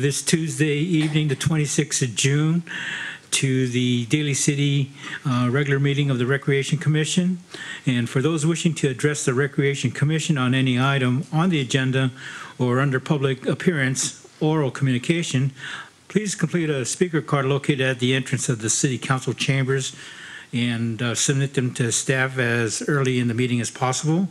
this Tuesday evening, the 26th of June, to the Daly City regular meeting of the Recreation Commission. And for those wishing to address the Recreation Commission on any item on the agenda or under public appearance, oral communication, please complete a speaker card located at the entrance of the City Council chambers and submit them to staff as early in the meeting as possible.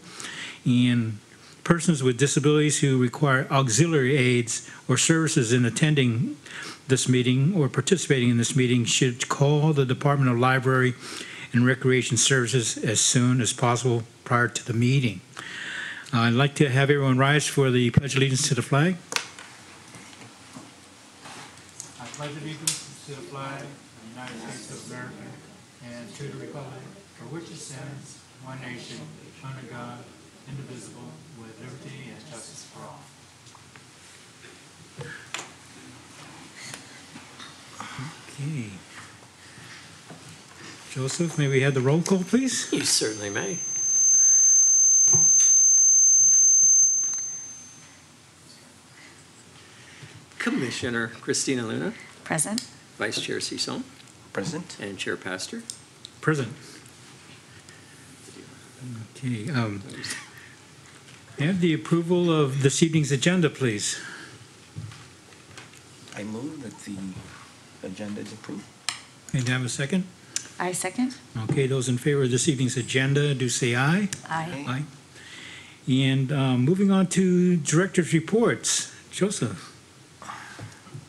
And persons with disabilities who require auxiliary aids or services in attending this meeting or participating in this meeting should call the Department of Library and Recreation Services as soon as possible prior to the meeting. I'd like to have everyone rise for the Pledge of Allegiance to the flag. I pledge allegiance to the flag of the United States of America and to the republic for which it stands, one nation, under God, indivisible, with liberty and justice for all. Okay. Joseph, may we have the roll call, please? You certainly may. Commissioner Christina Luna. Present. Vice Chair Sison. Present. And Chair Pastor. Present. Okay. Have the approval of this evening's agenda, please. I move that the agenda is approved. Can I have a second? I second. Okay, those in favor of this evening's agenda, do say aye. Aye. Aye. And moving on to director's reports. Joseph.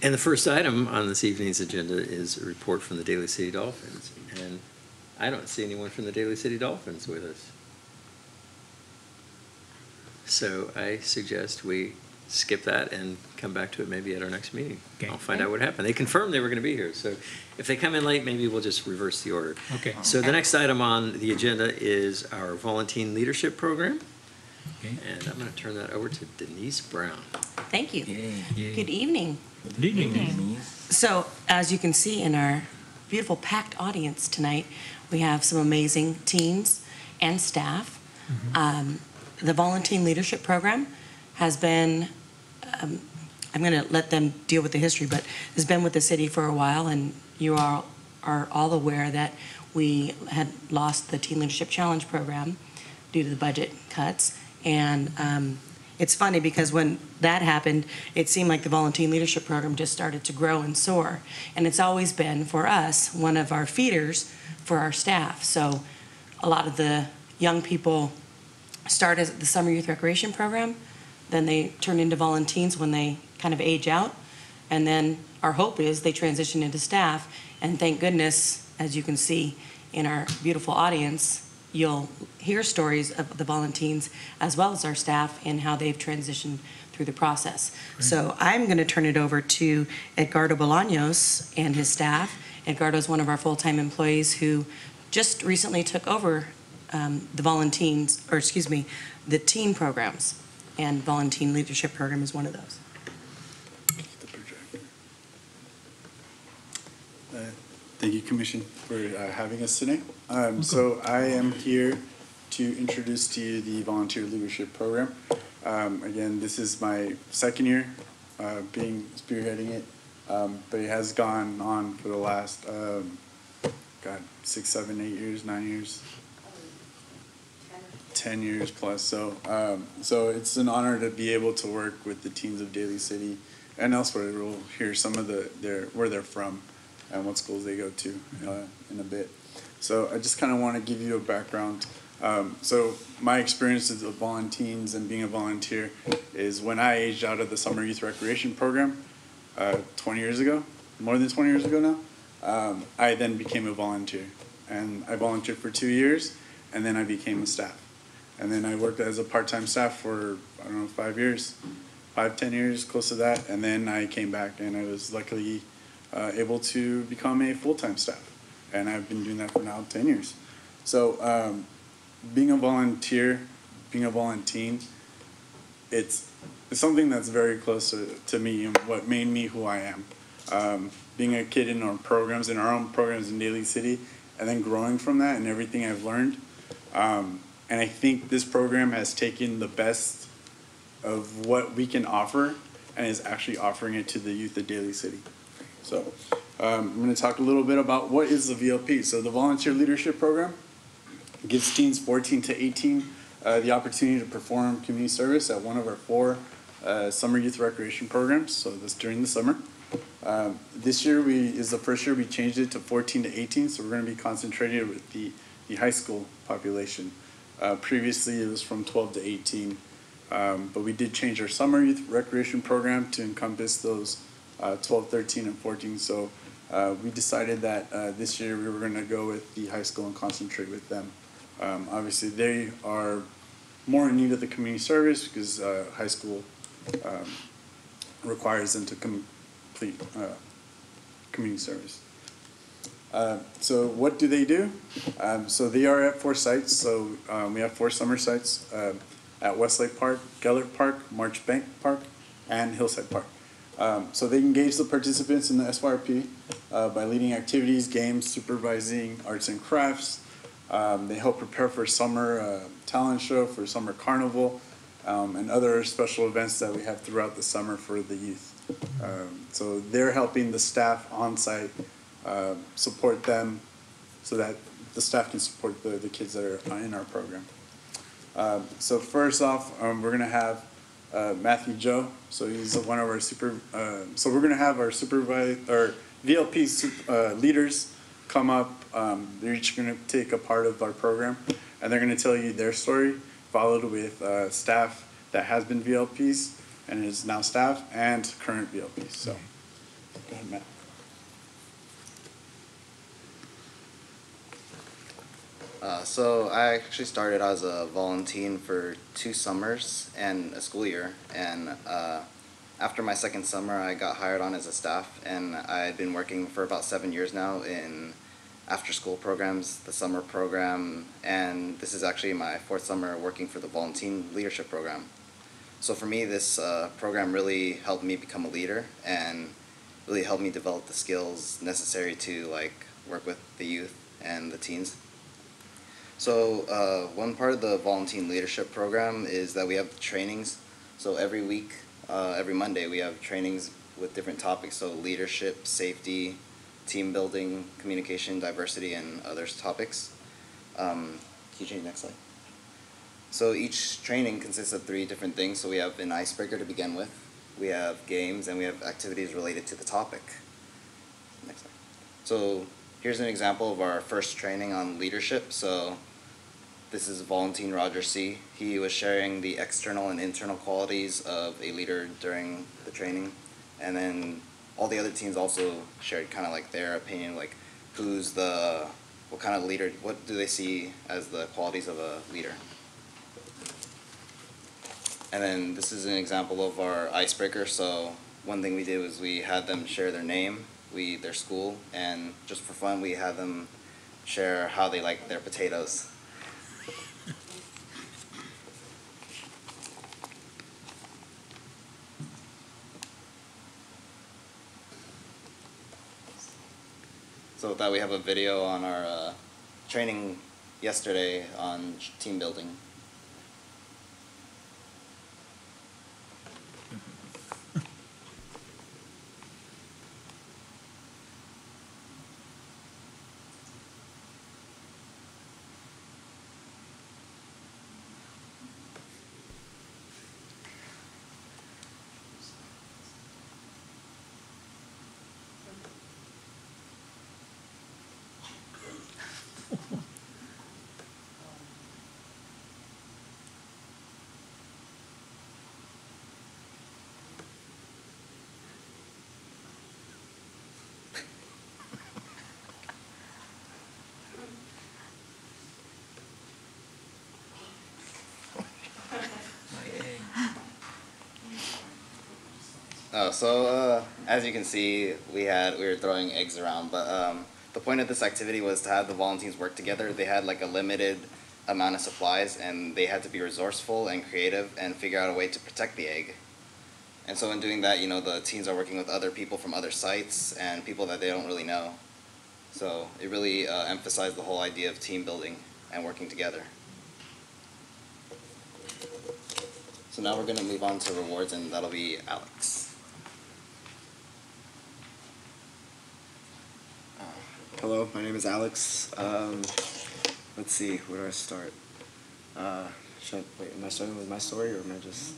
And the first item on this evening's agenda is a report from the Daly City Dolphins. And I don't see anyone from the Daly City Dolphins with us. So I suggest we skip that and come back to it maybe at our next meeting. Okay. I'll find out what happened. They confirmed they were going to be here. So if they come in late, maybe we'll just reverse the order. Okay. So the next item on the agenda is our Volunteer Leadership Program. Okay. And I'm going to turn that over to Denise Brown. Thank you. Yay. Good evening. Good evening. So, as you can see in our beautiful packed audience tonight, we have some amazing teams and staff. The Volunteer Leadership Program has been, I'm going to let them deal with the history, but has been with the city for a while, and you are all aware that we had lost the Teen Leadership Challenge program due to the budget cuts. And it's funny because when that happened, it seemed like the Volunteer Leadership Program just started to grow and soar. And it's always been, for us, one of our feeders for our staff. So a lot of the young people start as the Summer Youth Recreation Program, then they turn into volunteers when they kind of age out. And then our hope is they transition into staff. And thank goodness, as you can see in our beautiful audience, you'll hear stories of the volunteers as well as our staff and how they've transitioned through the process. Right. So I'm going to turn it over to Edgardo Bolaños and his staff. Edgardo is one of our full-time employees who just recently took over the teen programs, and Volunteer Leadership Program is one of those. The projector. Thank you, Commission, for having us today. So I am here to introduce to you the Volunteer Leadership Program. Again, this is my second year spearheading it, but it has gone on for the last, 6, 7, 8 years, 9 years. 10 years plus. So it's an honor to be able to work with the teens of Daly City and elsewhere. We'll hear some of where they're from and what schools they go to in a bit. So I just kind of want to give you a background. So my experience as a volunteers and being a volunteer is when I aged out of the Summer Youth Recreation Program 20 years ago, more than 20 years ago now, I then became a volunteer. And I volunteered for 2 years, and then I became a staff. And then I worked as a part-time staff for, 5 years, 10 years, close to that. And then I came back, and I was luckily able to become a full-time staff. And I've been doing that for now 10 years. So being a volunteer, it's something that's very close to me and what made me who I am. Being a kid in our own programs in Daly City, and then growing from that and everything I've learned. And I think this program has taken the best of what we can offer and is actually offering it to the youth of Daly City. So I'm going to talk a little bit about what is the VLP. So the Volunteer Leadership Program gives teens 14 to 18 the opportunity to perform community service at one of our 4 summer youth recreation programs. So that's during the summer. This year is the first year we changed it to 14 to 18, so we're going to be concentrating with the high school population. Previously it was from 12 to 18, but we did change our summer youth recreation program to encompass those 12, 13, and 14. So we decided that this year we were going to go with the high school and concentrate with them. Obviously they are more in need of the community service because high school requires them to complete community service. So what do they do? So they are at 4 sites. So we have 4 summer sites at Westlake Park, Gellert Park, March Bank Park, and Hillside Park. So they engage the participants in the SYRP by leading activities, games, supervising arts and crafts. They help prepare for summer talent show, for summer carnival, and other special events that we have throughout the summer for the youth. So they're helping the staff on site support them so that the staff can support the kids that are in our program. So first off, we're going to have Matthew Joe. So he's one of our so we're going to have our VLP leaders come up. They're each going to take a part of our program, and they're going to tell you their story, followed with staff that has been VLPs and is now staff, and current VLPs. So go ahead, Matt. So I actually started as a volunteer for 2 summers and a school year, and after my second summer I got hired on as a staff, and I've been working for about 7 years now in after-school programs, the summer program, and this is actually my 4th summer working for the Volunteer Leadership Program. So for me, this program really helped me become a leader and really helped me develop the skills necessary to work with the youth and the teens. So one part of the Volunteer Leadership Program is that we have trainings. So every week, every Monday, we have trainings with different topics. So leadership, safety, team building, communication, diversity, and other topics. Can you change the next slide? So each training consists of 3 different things. So we have an icebreaker to begin with, we have games, and we have activities related to the topic. Next slide. So here's an example of our first training on leadership. So this is volunteer Roger C. He was sharing the external and internal qualities of a leader during the training. And then all the other teams also shared kind of their opinion, what kind of leader, what do they see as the qualities of a leader. And then this is an example of our icebreaker. So one thing we did was we had them share their name, their school, and just for fun we had them share how they like their potatoes. So with that, we have a video on our training yesterday on team building. So as you can see, we were throwing eggs around, but the point of this activity was to have the volunteers work together. They had a limited amount of supplies, and they had to be resourceful and creative and figure out a way to protect the egg. And so in doing that, the teens are working with other people from other sites and people that they don't really know. So it really emphasized the whole idea of team building and working together. So now we're going to move on to rewards, and that'll be Alex. Hello, my name is Alex. Let's see, where do I start? Am I starting with my story or am I just?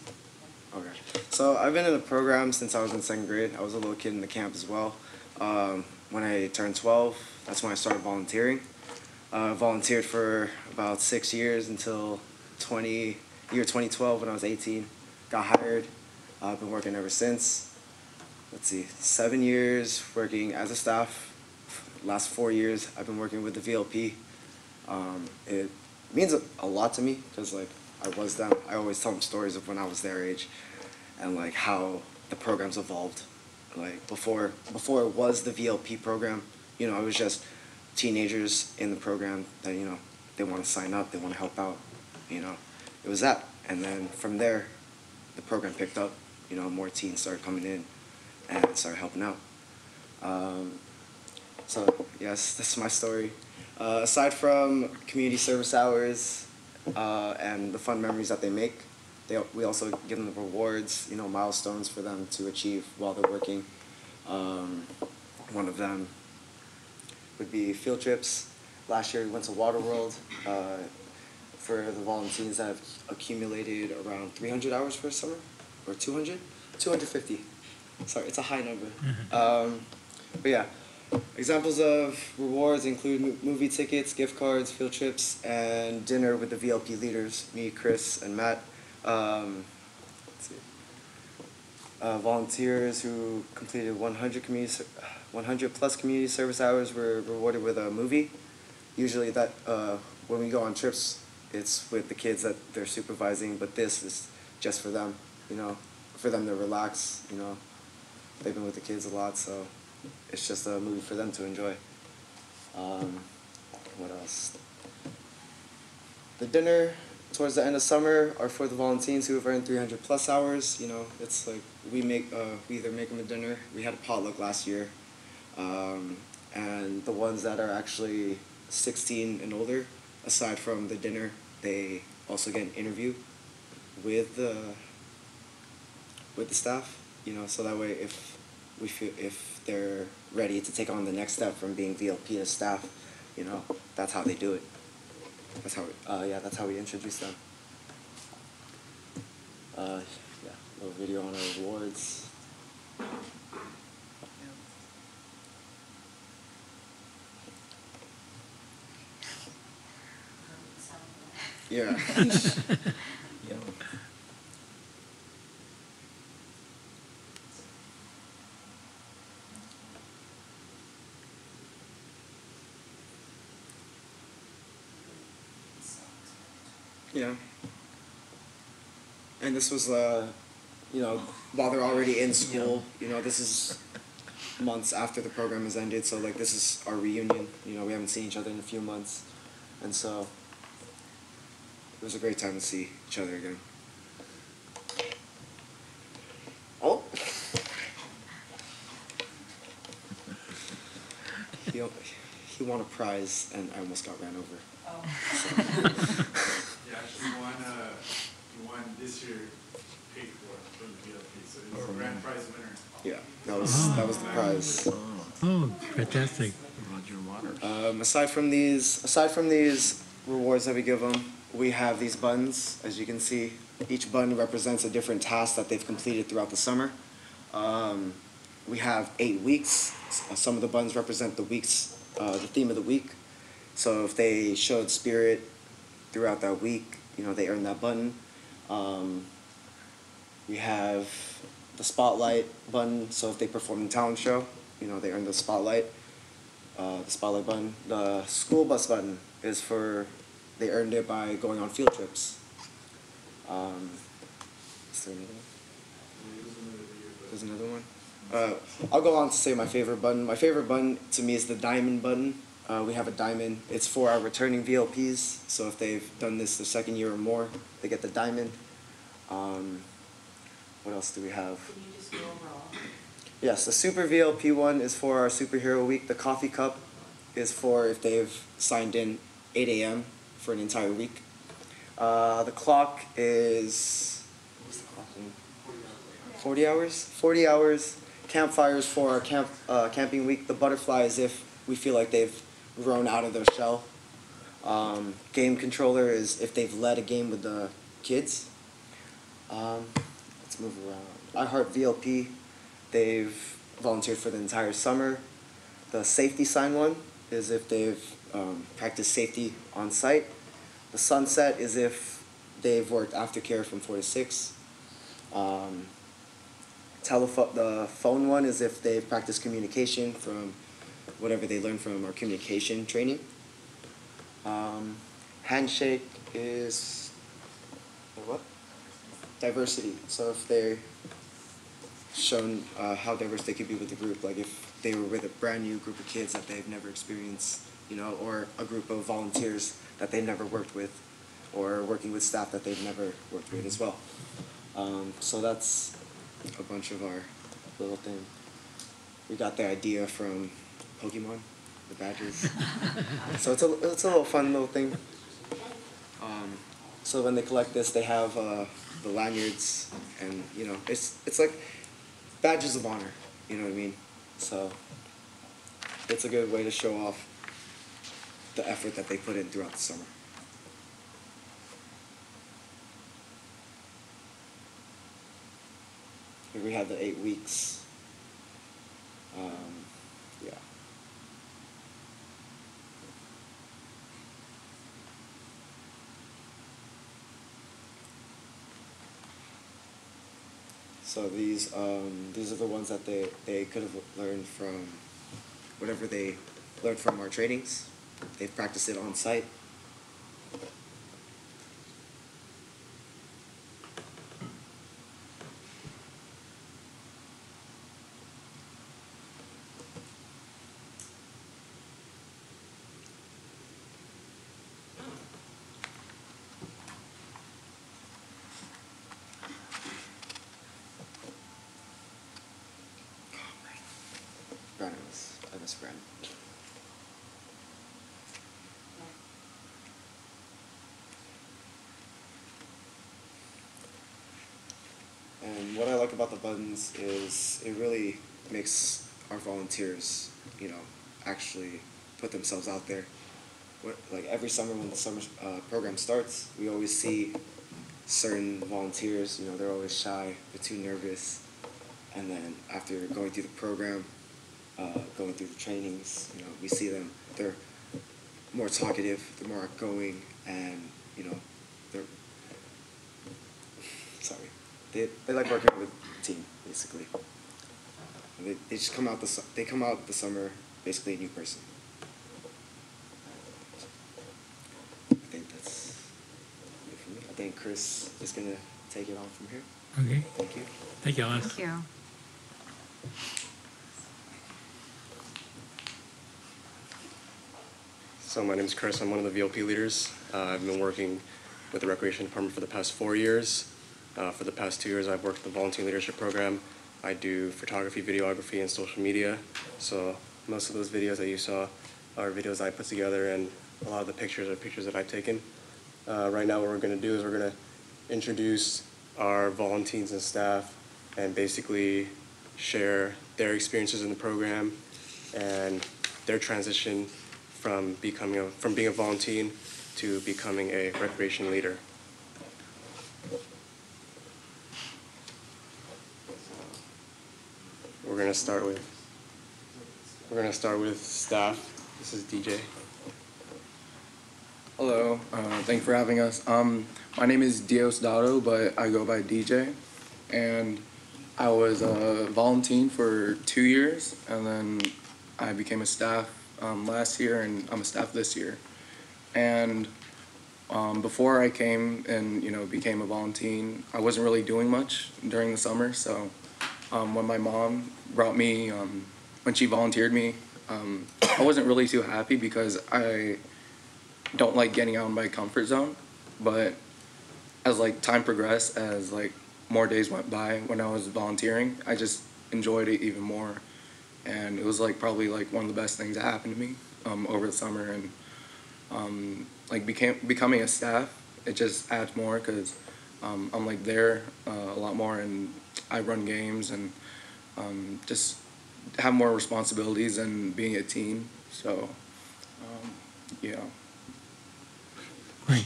Okay. So I've been in the program since I was in second grade. I was a little kid in the camp as well. When I turned 12, that's when I started volunteering. Volunteered for about 6 years until year 2012 when I was 18. Got hired. I've been working ever since. Let's see, 7 years working as a staff. Last 4 years I've been working with the VLP. It means a lot to me because like I was them. I always tell them stories of when I was their age and like how the program's evolved. Like before it was the VLP program, you know, it was just teenagers in the program that, you know, they want to sign up, they want to help out, you know. It was that. And then from there, the program picked up, you know, more teens started coming in and started helping out. So yes, this is my story. Aside from community service hours and the fun memories that they make, we also give them the rewards, you know, milestones for them to achieve while they're working. One of them would be field trips. Last year we went to Waterworld for the volunteers that have accumulated around 300 hours for a summer, or 200? 250. Sorry, it's a high number. But yeah. Examples of rewards include movie tickets, gift cards, field trips, and dinner with the VLP leaders, me, Chris, and Matt. Let's see. Volunteers who completed 100 plus community service hours were rewarded with a movie. Usually that when we go on trips, it's with the kids that they're supervising, but this is just for them, you know, for them to relax, you know. They've been with the kids a lot, so it's just a movie for them to enjoy. What else? The dinner towards the end of summer are for the volunteers who have earned 300 plus hours. You know, it's like we either make them a dinner. We had a potluck last year, and the ones that are actually 16 and older, aside from the dinner, they also get an interview with the staff. You know, so that way if they're ready to take on the next step from being VLP to staff, you know, that's how they do it. That's how we introduce them. Yeah, a little video on our awards. Yeah. Yeah. Yeah. And this was, you know, while they're already in school, you know, this is months after the program has ended, so like this is our reunion. You know, we haven't seen each other in a few months, and so it was a great time to see each other again. Oh. He won a prize, and I almost got ran over. Oh. So. Yeah, actually he won this year paid for the VLP, so he's a grand prize winner. Yeah, that was the prize. Oh, fantastic. Roger Waters. Aside from these rewards that we give them, we have these buttons. As you can see, each button represents a different task that they've completed throughout the summer. We have 8 weeks. Some of the buttons represent the weeks, the theme of the week. So if they showed spirit throughout that week, you know, they earn that button. We have the spotlight button, so if they perform in talent show, you know, they earn the spotlight button. The school bus button is for, they earned it by going on field trips. Is there another one? There's another one? I'll go on to say my favorite button. My favorite button to me is the diamond button. We have a diamond. It's for our returning VLPs. So if they've done this the second year or more, they get the diamond. What else do we have? Can you just go overall? Yes, the Super VLP one is for our Superhero Week. The coffee cup is for if they've signed in 8 a.m. for an entire week. The clock is, what's the clock in? 40 hours? 40 hours. Campfires for our camping week. The butterfly is if we feel like they've grown out of their shell. Game controller is if they've led a game with the kids. Let's move around. I Heart VLP, they've volunteered for the entire summer. The safety sign one is if they've practiced safety on site. The sunset is if they've worked aftercare from 4 to 6. The phone one is if they've practiced communication from whatever they learned from our communication training. Handshake is what? Diversity. So if they're shown how diverse they could be with the group, like if they were with a brand new group of kids that they've never experienced, you know, or a group of volunteers that they've never worked with, or working with staff that they've never worked with as well. So that's a bunch of our little thing. We got the idea from Pokemon, the badges. So it's a little fun little thing. So when they collect this, they have the lanyards, and you know, it's like badges of honor. You know what I mean? So it's a good way to show off the effort that they put in throughout the summer. Here we have the 8 weeks. Yeah. So these are the ones that they could have learned from whatever they learned from our trainings. They've practiced it on site. I miss Brandon. And what I like about the buttons is it really makes our volunteers, you know, actually put themselves out there. Like every summer when the summer program starts, we always see certain volunteers, you know, they're always shy, they're too nervous. And then after going through the program, going through the trainings, you know, we see them, they're more talkative, they're more outgoing, and, you know, they like working with a team, basically. They just come out the summer basically a new person. I think that's it for me. I think Chris is gonna take it on from here. Okay. Thank you. Thank you, Alice. Thank you. So my name is Chris. I'm one of the VLP leaders. I've been working with the Recreation Department for the past 4 years. For the past 2 years, I've worked with the Volunteer Leadership Program. I do photography, videography, and social media. So most of those videos that you saw are videos I put together, and a lot of the pictures are pictures that I've taken. Right now what we're going to do is we're going to introduce our volunteers and staff and basically share their experiences in the program and their transition from being a volunteer to becoming a recreation leader. We're gonna start with staff. This is DJ. Hello, thank you for having us. My name is Diosdado, but I go by DJ, and I was volunteering for 2 years, and then I became a staff last year, and I'm a staff this year. And before I came and became a volunteer, I wasn't really doing much during the summer. So when my mom brought me, when she volunteered me, I wasn't really too happy because I don't like getting out of my comfort zone. But as time progressed, as more days went by when I was volunteering, I just enjoyed it even more. And it was probably one of the best things that happened to me over the summer. And becoming a staff, it just adds more because I'm there a lot more, and I run games and just have more responsibilities and being a team. So, yeah. Great.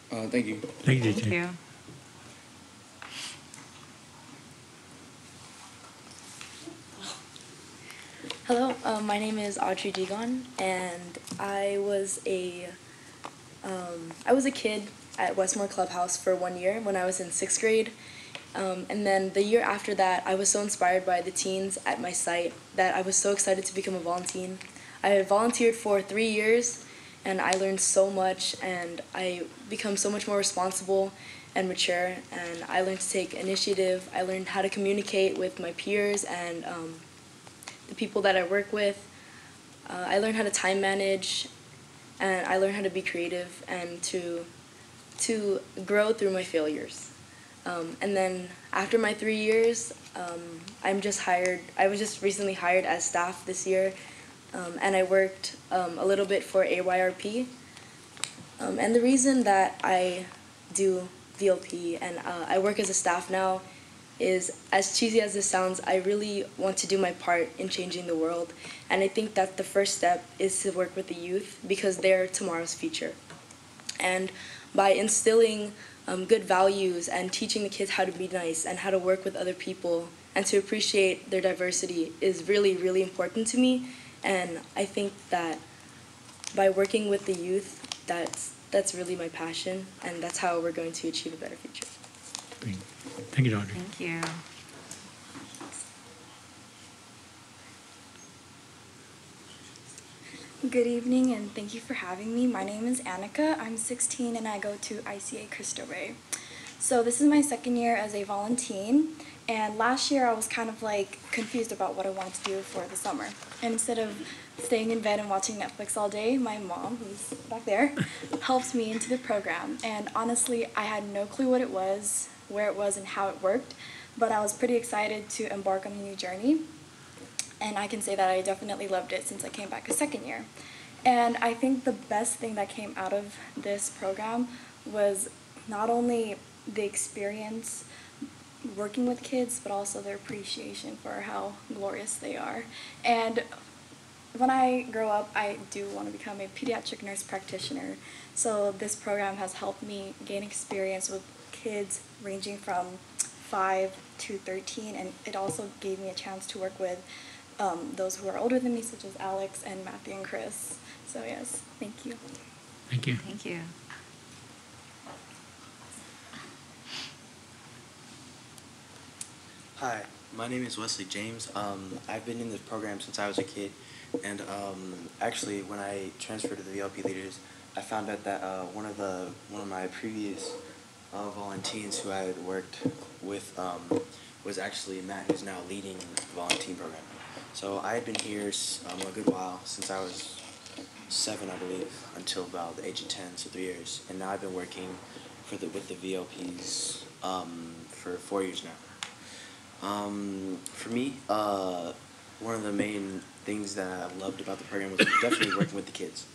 Thank you. Thank you, Thank DJ. you. Hello, my name is Audrey Digon, and I was a kid at Westmore Clubhouse for 1 year when I was in 6th grade. And then the year after that, I was so inspired by the teens at my site that I was so excited to become a volunteer. I had volunteered for 3 years, and I learned so much, and I become so much more responsible and mature, and I learned to take initiative. I learned how to communicate with my peers and the people that I work with. I learned how to time manage, and I learned how to be creative and to grow through my failures. And then after my 3 years, I was just recently hired as staff this year, and I worked a little bit for AYRP. And the reason that I do VLP and I work as a staff now is, as cheesy as this sounds, I really want to do my part in changing the world. And I think that the first step is to work with the youth because they're tomorrow's future. And by instilling good values and teaching the kids how to be nice and how to work with other people and to appreciate their diversity is really, really important to me. And I think that by working with the youth, that's really my passion, and that's how we're going to achieve a better future. Great. Thank you, Audrey. Thank you. Good evening, and thank you for having me. My name is Annika. I'm 16 and I go to ICA Cristo Rey. So this is my 2nd year as a volunteer, and last year I was kind of like confused about what I wanted to do for the summer. And instead of staying in bed and watching Netflix all day, my mom, who's back there, helped me into the program. And honestly, I had no clue what it was, where it was, and how it worked, but I was pretty excited to embark on a new journey. And I can say that I definitely loved it since I came back a 2nd year. And I think the best thing that came out of this program was not only the experience working with kids, but also their appreciation for how glorious they are. And when I grow up, I do want to become a pediatric nurse practitioner. So this program has helped me gain experience with kids ranging from 5 to 13, and it also gave me a chance to work with those who are older than me, such as Alex and Matthew and Chris. So yes, thank you. Thank you. Thank you. Hi, my name is Wesley James. I've been in this program since I was a kid, and actually, when I transferred to the VLP Leaders, I found out that one of my previous volunteers who I had worked with was actually Matt, who's now leading the volunteer program. So I had been here a good while, since I was 7, I believe, until about the age of 10, so 3 years. And now I've been working with the VLPs for 4 years now. For me, one of the main things that I loved about the program was definitely working with the kids.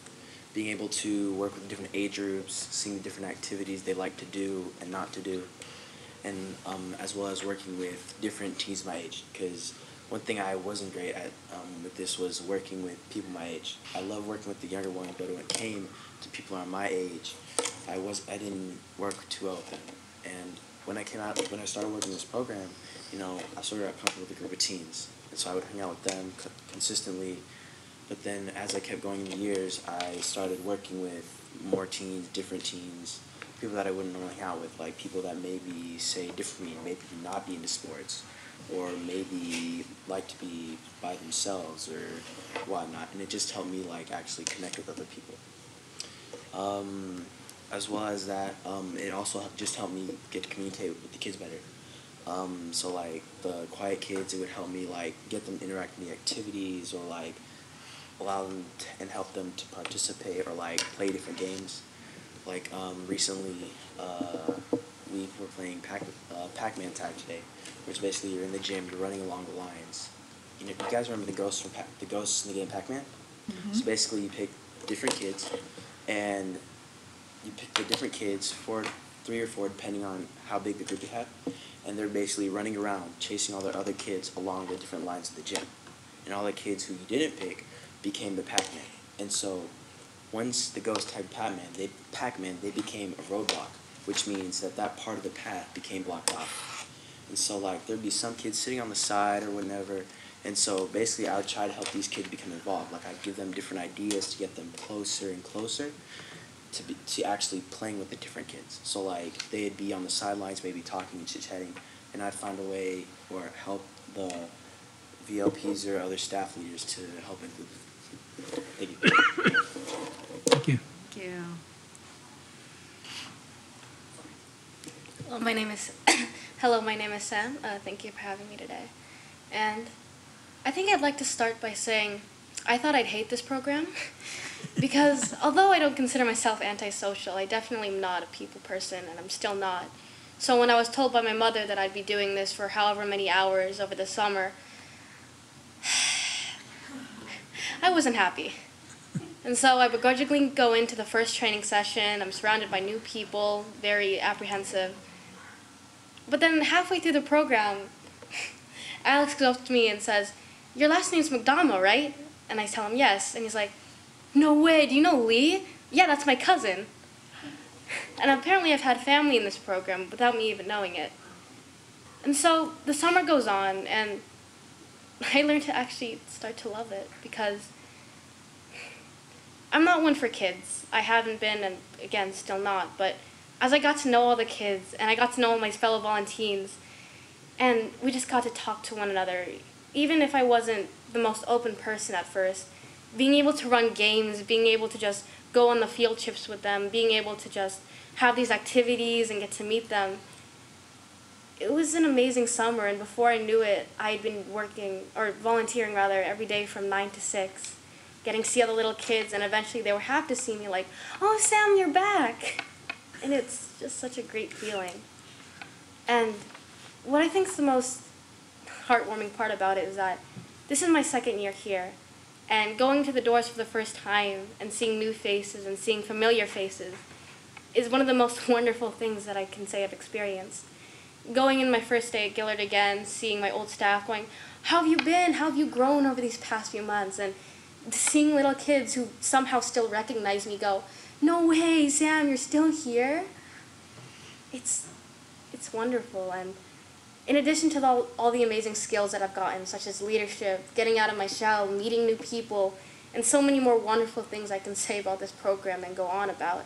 Being able to work with different age groups, seeing the different activities they like to do and not to do, and as well as working with different teens my age, because one thing I wasn't great at with this was working with people my age. I love working with the younger ones, but when it came to people around my age, I didn't work too well with them. And when I started working this program, I sort of got comfortable with a group of teens, and so I would hang out with them consistently. But then as I kept going in the years, I started working with more teens, different teens, people that I wouldn't normally hang out with, like people that maybe say different from me, maybe not be into sports, or maybe like to be by themselves or whatnot. And it just helped me actually connect with other people. As well as that, it also just helped me get to communicate with the kids better. So the quiet kids, it would help me get them to interact in the activities, or allow them and help them to participate or play different games. Recently, we were playing Pac-Man tag today, which basically you're in the gym, you're running along the lines. You guys remember the ghosts in the game Pac-Man? Mm-hmm. So basically you pick different kids, and you pick the different kids, 3 or 4, depending on how big the group you have, and they're basically running around, chasing all their other kids along the different lines of the gym. And all the kids who you didn't pick became the Pac-Man. And so once the ghost tagged Pac-Man, they became a roadblock, which means that that part of the path became blocked off. And so like there'd be some kids sitting on the side or whatever. And so basically I would try to help these kids become involved. Like I'd give them different ideas to get them closer and closer to actually playing with the different kids. So like they'd be on the sidelines maybe talking and chit-chatting, and I'd find a way or help the VLPs or other staff leaders to help include them. Thank you. Thank you. Thank you. Well, my name is hello, my name is Sam. Thank you for having me today. And I think I'd like to start by saying I thought I'd hate this program because although I don't consider myself antisocial, I definitely am not a people person, and I'm still not. So when I was told by my mother that I'd be doing this for however many hours over the summer, I wasn't happy. And so I begrudgingly go into the first training session. I'm surrounded by new people, very apprehensive. But then halfway through the program, Alex goes up to me and says, "Your last name's McDonald, right?" And I tell him yes. And he's like, "No way, do you know Lee?" "Yeah, that's my cousin." And apparently I've had family in this program without me even knowing it. And so the summer goes on, and I learned to actually start to love it because I'm not one for kids. I haven't been, and again, still not. But as I got to know all the kids, and I got to know all my fellow volunteers, and we just got to talk to one another, even if I wasn't the most open person at first, being able to run games, being able to just go on the field trips with them, being able to just have these activities and get to meet them. It was an amazing summer, and before I knew it, I had been working, or volunteering rather, every day from 9 to 6, getting to see all the little kids, and eventually they were happy to see me like, "Oh, Sam, you're back." And it's just such a great feeling. And what I think is the most heartwarming part about it is that this is my second year here, and going to the doors for the first time and seeing new faces and seeing familiar faces is one of the most wonderful things that I can say I've experienced. Going in my first day at Gillard again, seeing my old staff going, "How have you been? How have you grown over these past few months?" And seeing little kids who somehow still recognize me go, "No way, Sam, you're still here?" It's wonderful. And in addition to all the amazing skills that I've gotten, such as leadership, getting out of my shell, meeting new people, and so many more wonderful things I can say about this program and go on about,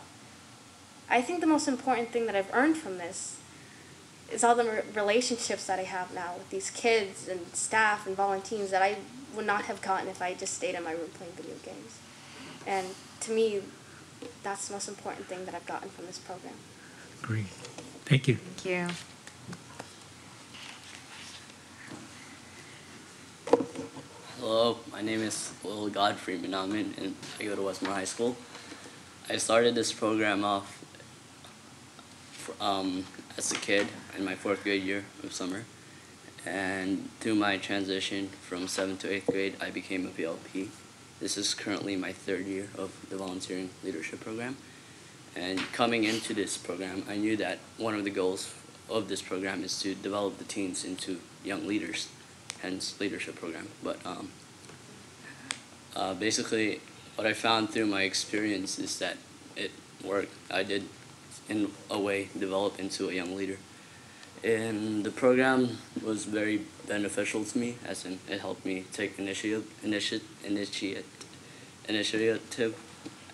I think the most important thing that I've earned from this is all the relationships that I have now with these kids and staff and volunteers that I would not have gotten if I just stayed in my room playing video games. And to me, that's the most important thing that I've gotten from this program. Great. Thank you. Thank you. Hello, my name is Will Godfrey Minamin, and I go to Westmore High School. I started this program off as a kid in my 4th grade year of summer, and through my transition from 7th to 8th grade, I became a VLP. This is currently my 3rd year of the volunteering leadership program, and coming into this program, I knew that one of the goals of this program is to develop the teens into young leaders, hence leadership program. But basically, what I found through my experience is that it worked. I did, in a way, develop into a young leader. And the program was very beneficial to me, as in it helped me take initiative,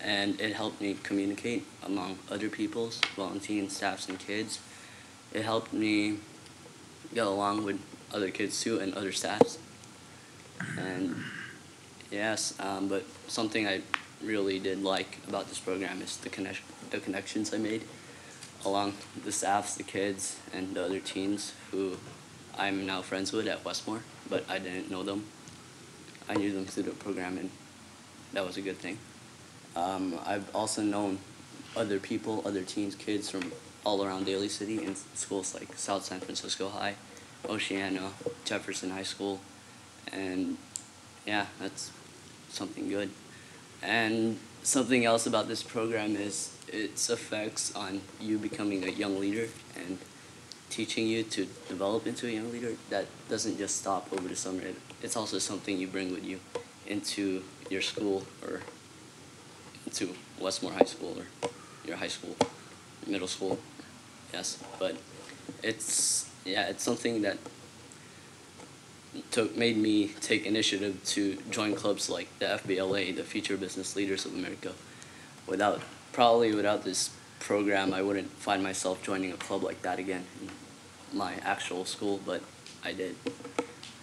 and it helped me communicate among other people's, volunteering staffs and kids. It helped me get along with other kids too and other staffs. And yes, but something I really did like about this program is the connections I made along the staffs, the kids, and the other teens who I'm now friends with at Westmore, but I didn't know them. I knew them through the program, and that was a good thing. I've also known other people, other teens, kids from all around Daly City in schools like South San Francisco High, Oceana, Jefferson High School, and yeah, that's something good. And something else about this program is its effects on you becoming a young leader and teaching you to develop into a young leader. That doesn't just stop over the summer. It's also something you bring with you into your school or into Westmore High School or your high school, middle school. Yes, but it's something that made me take initiative to join clubs like the FBLA, the Future Business Leaders of America. Without this program, I wouldn't find myself joining a club like that again in my actual school, but I did.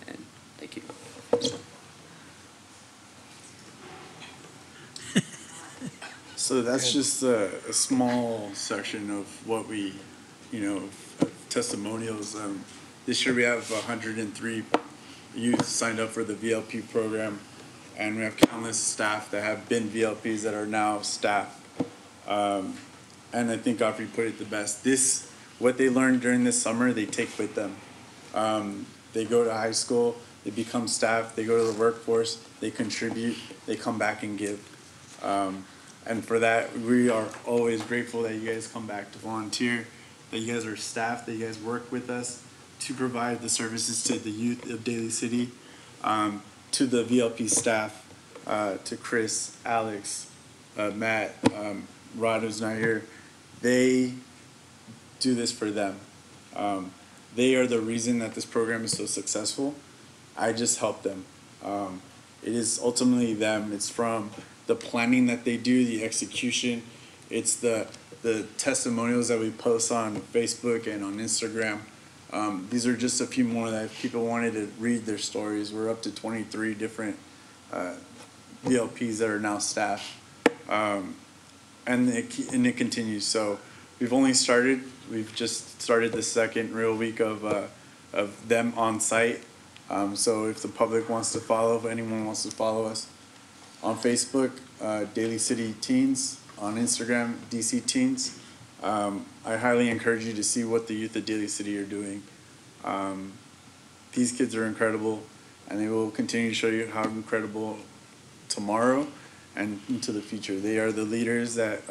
And thank you. So that's just a small section of what we, testimonials. This year we have 103 youth signed up for the VLP program, and we have countless staff that have been VLPs that are now staff. And I think Godfrey put it the best. What they learned during this summer, they take with them. They go to high school, they become staff, they go to the workforce, they contribute, they come back and give. And for that, we are always grateful that you guys come back to volunteer, that you guys are staff, that you guys work with us to provide the services to the youth of Daly City, to the VLP staff, to Chris, Alex, Matt, Rod, who's not here. They do this for them. They are the reason that this program is so successful. I just help them. It is ultimately them. It's from the planning that they do, the execution. It's the testimonials that we post on Facebook and on Instagram. These are just a few more that people wanted to read their stories. We're up to 23 different VLPs that are now staff. And it continues. So we've only started. We've just started the second real week of them on site. So if the public wants to follow, if anyone wants to follow us on Facebook, Daly City Teens, on Instagram, DC Teens. I highly encourage you to see what the youth of Daly City are doing. These kids are incredible, and they will continue to show you how incredible tomorrow and into the future. They are the leaders that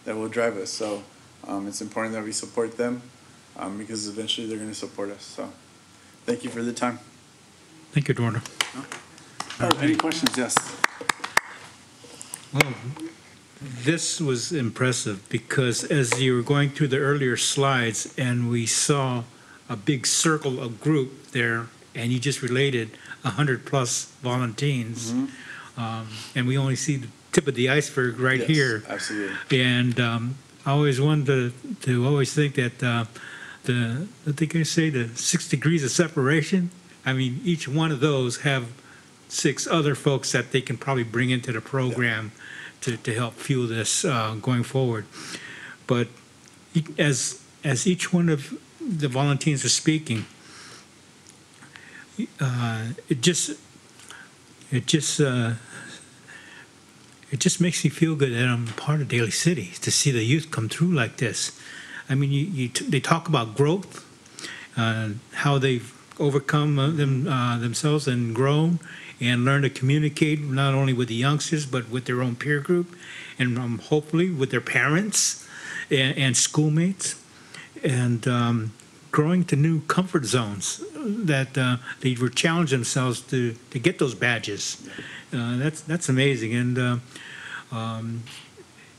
will drive us. So it's important that we support them because eventually they're going to support us. So thank you for the time. Thank you, Eduardo. Any questions? Yes. Well, this was impressive because as you were going through the earlier slides and we saw a big circle of group there, and you just related 100+ volunteers, and we only see the tip of the iceberg right here. Absolutely. And I always wanted to always think that I think I say the 6 degrees of separation. I mean, each one of those have 6 other folks that they can probably bring into the program to help fuel this going forward. But as each one of the volunteers are speaking, it just makes me feel good that I'm part of Daly City, to see the youth come through like this. I mean, they talk about growth, how they've overcome themselves and grown and learn to communicate not only with the youngsters but with their own peer group and hopefully with their parents and schoolmates, and growing to new comfort zones that they were challenged themselves to get those badges. That's amazing, and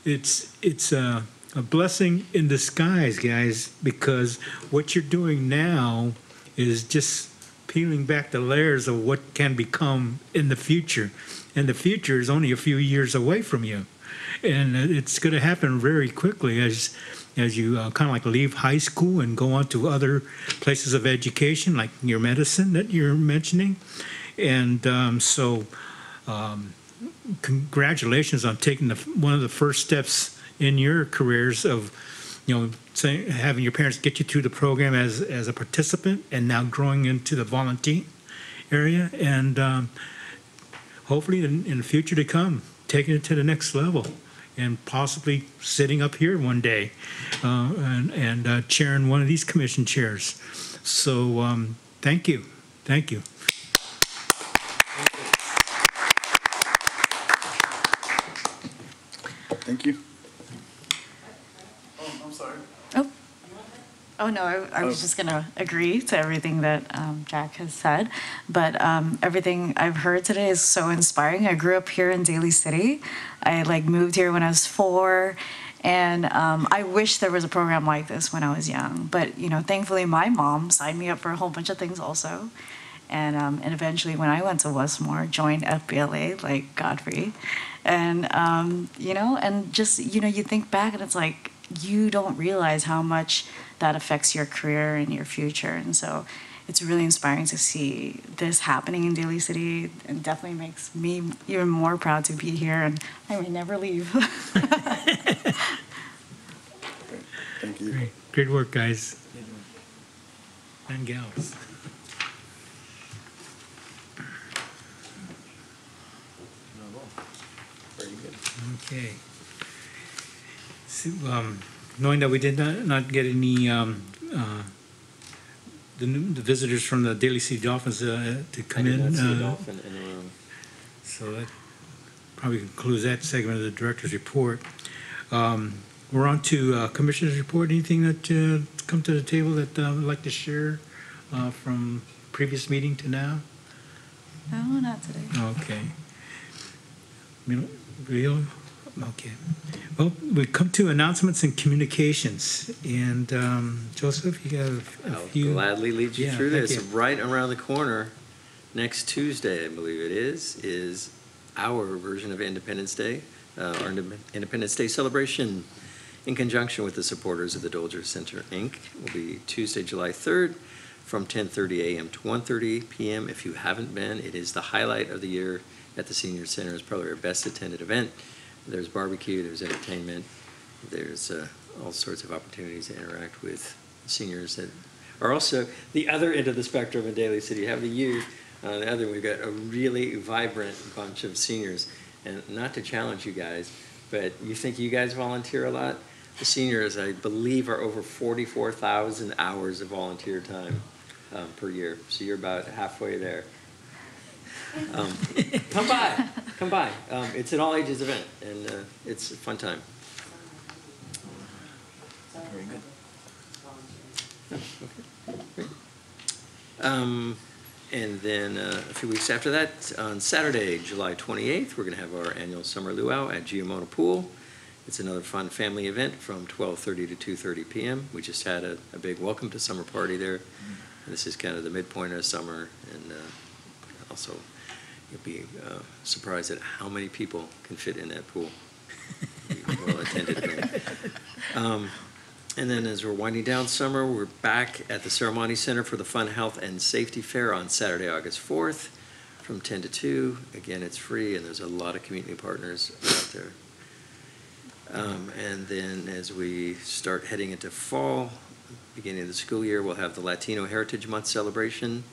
it's a blessing in disguise, guys, because what you're doing now is just peeling back the layers of what can become in the future. And the future is only a few years away from you. And it's going to happen very quickly as you kind of like leave high school and go on to other places of education, like your medicine that you're mentioning. And so congratulations on taking one of the first steps in your careers of, having your parents get you through the program as a participant and now growing into the volunteer area, and hopefully in the future to come, taking it to the next level and possibly sitting up here one day and chairing one of these commission chairs. So thank you. Thank you. Thank you. Oh, I'm sorry. Oh, no, I was just going to agree to everything that Jack has said. But everything I've heard today is so inspiring. I grew up here in Daly City. I moved here when I was 4. And I wish there was a program like this when I was young. But, thankfully my mom signed me up for a whole bunch of things also. And eventually when I went to Westmore, joined FBLA like Godfrey. And, and just, you think back and it's like, you don't realize how much that affects your career and your future. And so it's really inspiring to see this happening in Daly City, and definitely makes me even more proud to be here, and I may never leave. Thank you. Great work, guys and gals. Very good. Okay. So, knowing that we did not get any the visitors from the Daly City Dolphins to come I did in, not see a dolphin in the room. so that probably concludes that segment of the director's report. We're on to commissioner's report. Anything that come to the table that would like to share from previous meeting to now? No, not today. Okay. Real? Okay. Well, we come to announcements and communications. And Joseph, you have a I'll few. gladly lead you through thank this. you. Right around the corner, next Tuesday, I believe it is our version of Independence Day, our Independence Day celebration in conjunction with the supporters of the Dolger Center, Inc. will be Tuesday, July 3rd from 10:30 a.m. to 1:30 p.m. If you haven't been, it is the highlight of the year at the Senior Center. It's probably our best attended event. There's barbecue, there's entertainment, there's all sorts of opportunities to interact with seniors that are also the other end of the spectrum in Daly City. You have the youth, on the other, we've got a really vibrant bunch of seniors. And not to challenge you guys, but you think you guys volunteer a lot? The seniors, I believe, are over 44,000 hours of volunteer time per year. So you're about halfway there. Come by. It's an all ages event, and it's a fun time. Very good. Great. And then a few weeks after that, on Saturday, July 28th, we're going to have our annual summer luau at Giamona Pool. It's another fun family event from 12:30 to 2:30 p.m. We just had a big welcome to summer party there. And this is kind of the midpoint of summer, and also you'll be surprised at how many people can fit in that pool. Well attended. And then as we're winding down summer, we're back at the Ceremony Center for the Fun, Health, and Safety Fair on Saturday, August 4th from 10 to 2. Again, it's free, and there's a lot of community partners out there. And then as we start heading into fall, beginning of the school year, we'll have the Latino Heritage Month celebration.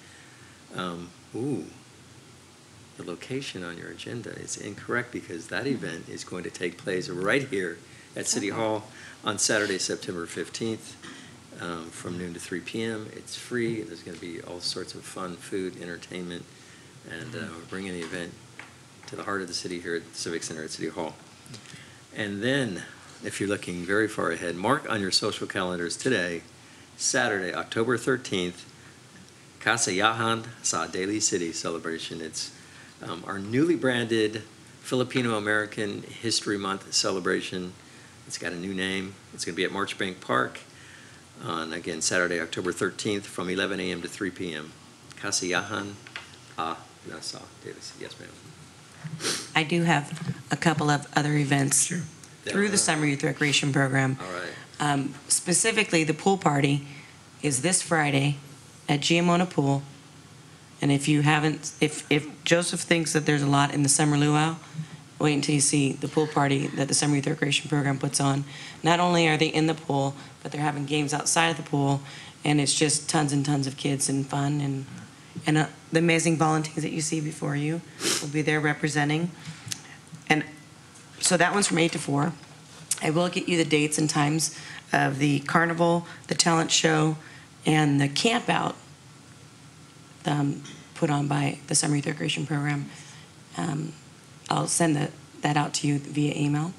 The location on your agenda is incorrect because that event is going to take place right here at City Hall on Saturday, September 15th, from noon to 3 p.m. It's free. There's going to be all sorts of fun, food, entertainment, and we're bringing the event to the heart of the city here at the Civic Center at City Hall. And then, if you're looking very far ahead, mark on your social calendars today, Saturday, October 13th, Kasayahan sa Daly City celebration. It's our newly branded Filipino-American History Month celebration. It's got a new name. It's going to be at Marchbank Park on, again, Saturday, October 13th from 11 a.m. to 3 p.m. Kasayahan sa Daly City. Yes, ma'am. I do have a couple of other events through the Summer Youth Recreation Program. All right. Specifically, the pool party is this Friday at Giamona Pool. And if you haven't, if Joseph thinks that there's a lot in the summer luau, wait until you see the pool party that the Summer Youth Recreation Program puts on. Not only are they in the pool, but they're having games outside of the pool, and it's just tons and tons of kids and fun, and the amazing volunteers that you see before you will be there representing. And so that one's from 8 to 4. I will get you the dates and times of the carnival, the talent show, and the camp out put on by the Summer Youth Recreation Program. I'll send that out to you via email.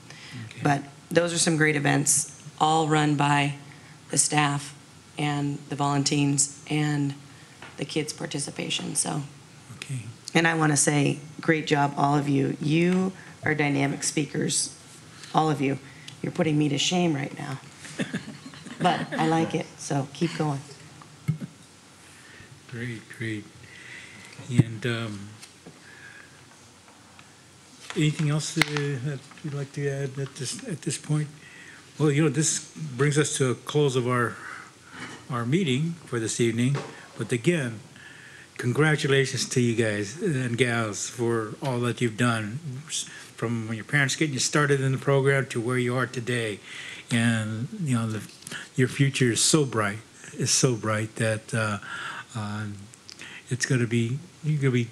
Okay. But those are some great events, all run by the staff and the volunteers and the kids' participation. So, Okay. and I want to say, great job, all of you. You are dynamic speakers, all of you. You're putting me to shame right now. But I like it, so keep going. Great, great. And anything else that you'd like to add at this point? Well, you know, this brings us to a close of our meeting for this evening. But again, congratulations to you guys and gals for all that you've done, from when your parents getting you started in the program to where you are today. And you know, your future is so bright. It's so bright that it's going to be, you're going to be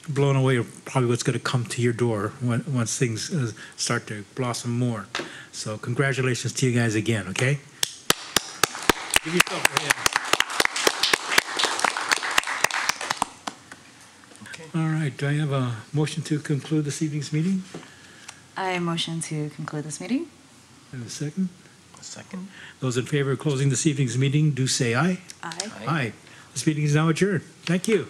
blown away of probably what's going to come to your door once things start to blossom more. So congratulations to you guys again, okay? Give yourself a hand. All right, do I have a motion to conclude this evening's meeting? I motion to conclude this meeting. And a second? A second? Those in favor of closing this evening's meeting, do say aye. Aye. Aye. This meeting is now adjourned. Thank you.